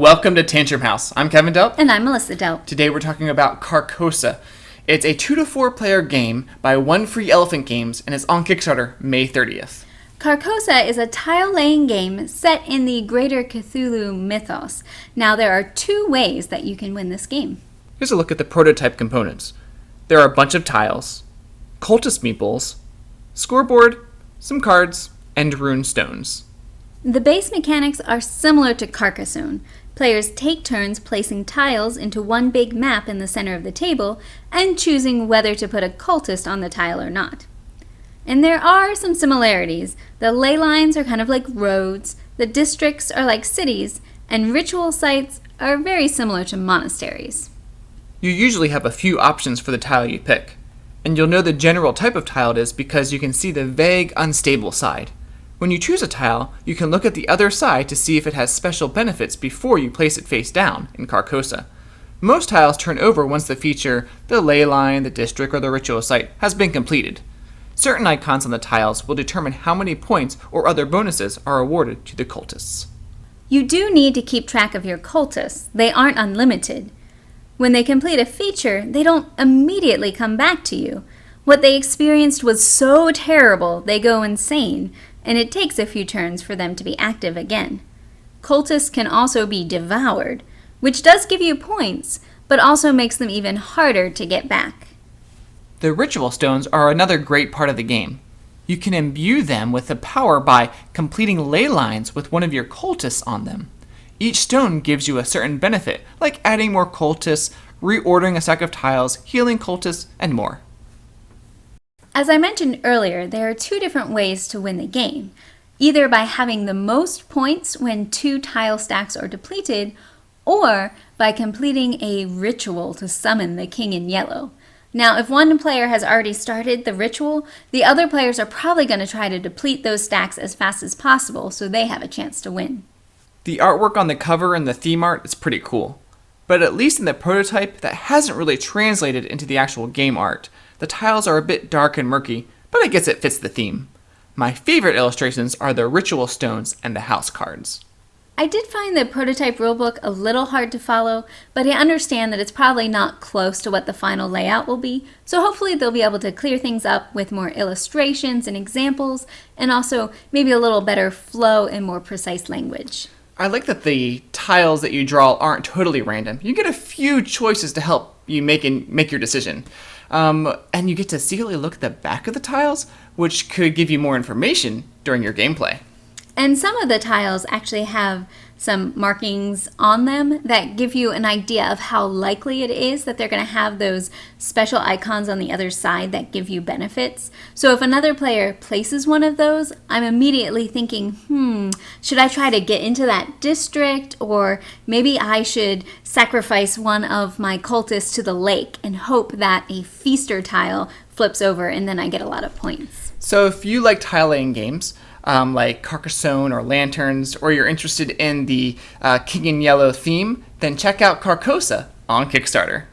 Welcome to Tantrum House. I'm Kevin Delp. And I'm Melissa Delp. Today we're talking about Carcosa. It's a 2 to 4 player game by One Free Elephant Games and it's on Kickstarter May 30th. Carcosa is a tile-laying game set in the greater Cthulhu mythos. Now there are 2 ways that you can win this game. Here's a look at the prototype components. There are a bunch of tiles, cultist meeples, scoreboard, some cards, and rune stones. The base mechanics are similar to Carcassonne. Players take turns placing tiles into one big map in the center of the table and choosing whether to put a cultist on the tile or not. And there are some similarities. The ley lines are kind of like roads, the districts are like cities, and ritual sites are very similar to monasteries. You usually have a few options for the tile you pick, and you'll know the general type of tile it is because you can see the vague, unstable side. When you choose a tile, you can look at the other side to see if it has special benefits before you place it face down in Carcosa. Most tiles turn over once the feature, the ley line, the district, or the ritual site has been completed. Certain icons on the tiles will determine how many points or other bonuses are awarded to the cultists. You do need to keep track of your cultists. They aren't unlimited. When they complete a feature, they don't immediately come back to you. What they experienced was so terrible, they go insane, and it takes a few turns for them to be active again. Cultists can also be devoured, which does give you points, but also makes them even harder to get back. The ritual stones are another great part of the game. You can imbue them with the power by completing ley lines with one of your cultists on them. Each stone gives you a certain benefit, like adding more cultists, reordering a stack of tiles, healing cultists, and more. As I mentioned earlier, there are 2 different ways to win the game. Either by having the most points when 2 tile stacks are depleted, or by completing a ritual to summon the king in yellow. Now, if one player has already started the ritual, the other players are probably going to try to deplete those stacks as fast as possible so they have a chance to win. The artwork on the cover and the theme art is pretty cool, but at least in the prototype, that hasn't really translated into the actual game art. The tiles are a bit dark and murky, but I guess it fits the theme. My favorite illustrations are the ritual stones and the house cards. I did find the prototype rulebook a little hard to follow, but I understand that it's probably not close to what the final layout will be, so hopefully they'll be able to clear things up with more illustrations and examples, and also maybe a little better flow and more precise language. I like that the tiles that you draw aren't totally random. You get a few choices to help you make your decision. And you get to secretly look at the back of the tiles, which could give you more information during your gameplay. And some of the tiles actually have some markings on them that give you an idea of how likely it is that they're going to have those special icons on the other side that give you benefits. So if another player places one of those, I'm immediately thinking, should I try to get into that district? Or maybe I should sacrifice one of my cultists to the lake and hope that a feaster tile flips over and then I get a lot of points. So if you like tile-laying games, like Carcassonne or Lanterns, or you're interested in the King in Yellow theme, then check out Carcosa on Kickstarter.